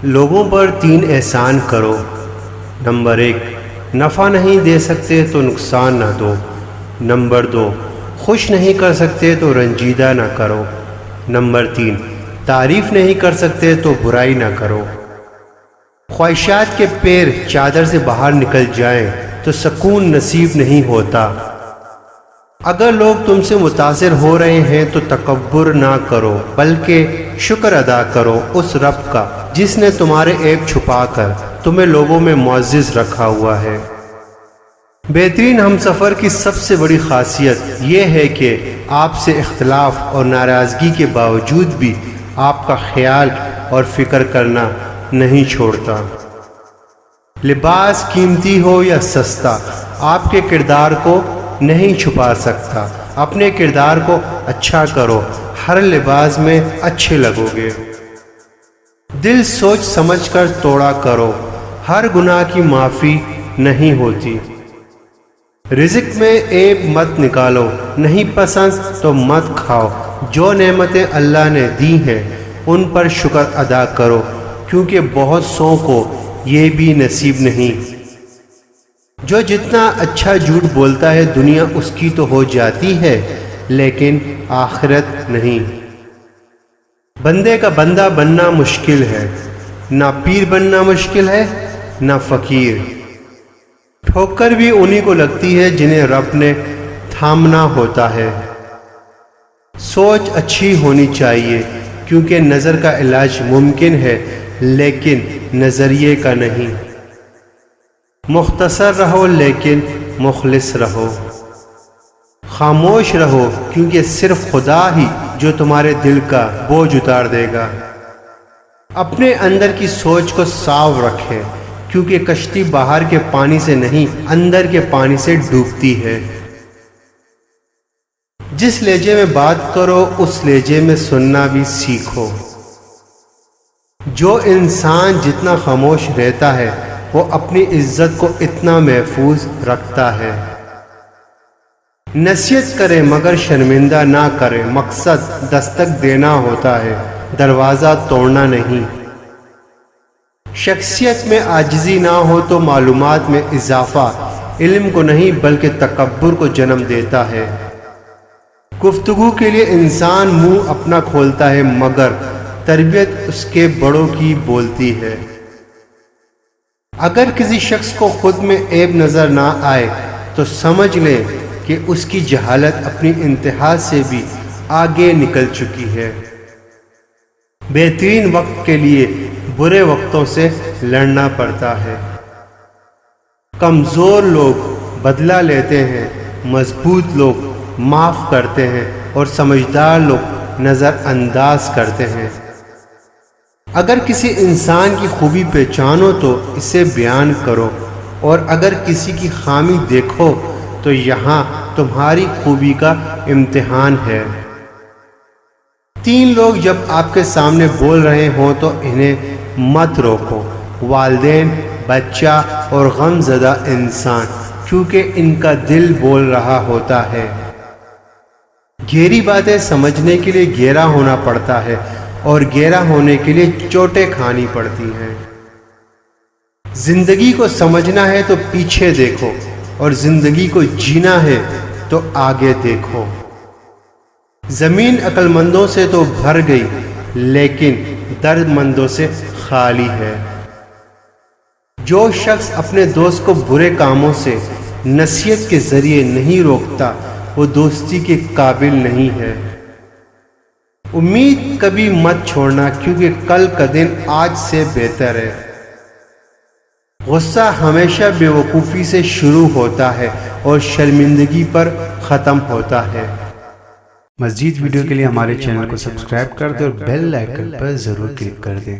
لوگوں پر 3 احسان کرو۔ نمبر 1، نفع نہیں دے سکتے تو نقصان نہ دو۔ نمبر 2، خوش نہیں کر سکتے تو رنجیدہ نہ کرو۔ نمبر 3، تعریف نہیں کر سکتے تو برائی نہ کرو۔ خواہشات کے پیر چادر سے باہر نکل جائیں تو سکون نصیب نہیں ہوتا۔ اگر لوگ تم سے متاثر ہو رہے ہیں تو تکبر نہ کرو، بلکہ شکر ادا کرو اس رب کا جس نے تمہارے عیب چھپا کر تمہیں لوگوں میں معزز رکھا ہوا ہے۔ بہترین ہمسفر کی سب سے بڑی خاصیت یہ ہے کہ آپ سے اختلاف اور ناراضگی کے باوجود بھی آپ کا خیال اور فکر کرنا نہیں چھوڑتا۔ لباس قیمتی ہو یا سستا، آپ کے کردار کو نہیں چھپا سکتا۔ اپنے کردار کو اچھا کرو، ہر لباس میں اچھے لگو گے۔ دل سوچ سمجھ کر توڑا کرو، ہر گناہ کی معافی نہیں ہوتی۔ رزق میں عیب مت نکالو، نہیں پسند تو مت کھاؤ۔ جو نعمتیں اللہ نے دی ہیں ان پر شکر ادا کرو، کیونکہ بہت سو کو یہ بھی نصیب نہیں۔ جو جتنا اچھا جھوٹ بولتا ہے دنیا اس کی تو ہو جاتی ہے، لیکن آخرت نہیں۔ بندے کا بندہ بننا مشکل ہے، نہ پیر بننا مشکل ہے نہ فقیر۔ ٹھوکر بھی انہی کو لگتی ہے جنہیں رب نے تھامنا ہوتا ہے۔ سوچ اچھی ہونی چاہیے، کیونکہ نظر کا علاج ممکن ہے لیکن نظریے کا نہیں۔ مختصر رہو لیکن مخلص رہو۔ خاموش رہو، کیونکہ صرف خدا ہی جو تمہارے دل کا بوجھ اتار دے گا۔ اپنے اندر کی سوچ کو صاف رکھیں، کیونکہ کشتی باہر کے پانی سے نہیں اندر کے پانی سے ڈوبتی ہے۔ جس لہجے میں بات کرو اس لہجے میں سننا بھی سیکھو۔ جو انسان جتنا خاموش رہتا ہے وہ اپنی عزت کو اتنا محفوظ رکھتا ہے۔ نصیحت کرے مگر شرمندہ نہ کرے، مقصد دستک دینا ہوتا ہے، دروازہ توڑنا نہیں۔ شخصیت میں عاجزی نہ ہو تو معلومات میں اضافہ علم کو نہیں بلکہ تکبر کو جنم دیتا ہے۔ گفتگو کے لیے انسان منہ اپنا کھولتا ہے مگر تربیت اس کے بڑوں کی بولتی ہے۔ اگر کسی شخص کو خود میں عیب نظر نہ آئے تو سمجھ لیں کہ اس کی جہالت اپنی انتہا سے بھی آگے نکل چکی ہے۔ بہترین وقت کے لیے برے وقتوں سے لڑنا پڑتا ہے۔ کمزور لوگ بدلہ لیتے ہیں، مضبوط لوگ معاف کرتے ہیں اور سمجھدار لوگ نظر انداز کرتے ہیں۔ اگر کسی انسان کی خوبی پہچانو تو اسے بیان کرو، اور اگر کسی کی خامی دیکھو تو یہاں تمہاری خوبی کا امتحان ہے۔ 3 لوگ جب آپ کے سامنے بول رہے ہوں تو انہیں مت روکو، والدین، بچہ اور غم زدہ انسان، کیونکہ ان کا دل بول رہا ہوتا ہے۔ گہری باتیں سمجھنے کے لیے گہرا ہونا پڑتا ہے اور گہرا ہونے کے لیے چوٹیں کھانی پڑتی ہیں۔ زندگی کو سمجھنا ہے تو پیچھے دیکھو، اور زندگی کو جینا ہے تو آگے دیکھو۔ زمین عقل مندوں سے تو بھر گئی لیکن درد مندوں سے خالی ہے۔ جو شخص اپنے دوست کو برے کاموں سے نصیحت کے ذریعے نہیں روکتا وہ دوستی کے قابل نہیں ہے۔ امید کبھی مت چھوڑنا، کیونکہ کل کا دن آج سے بہتر ہے۔ غصہ ہمیشہ بے وقوفی سے شروع ہوتا ہے اور شرمندگی پر ختم ہوتا ہے۔ مزید ویڈیو کے لیے ہمارے چینل کو سبسکرائب کر دیں اور بیل آئیکن پر ضرور کلک کر دیں۔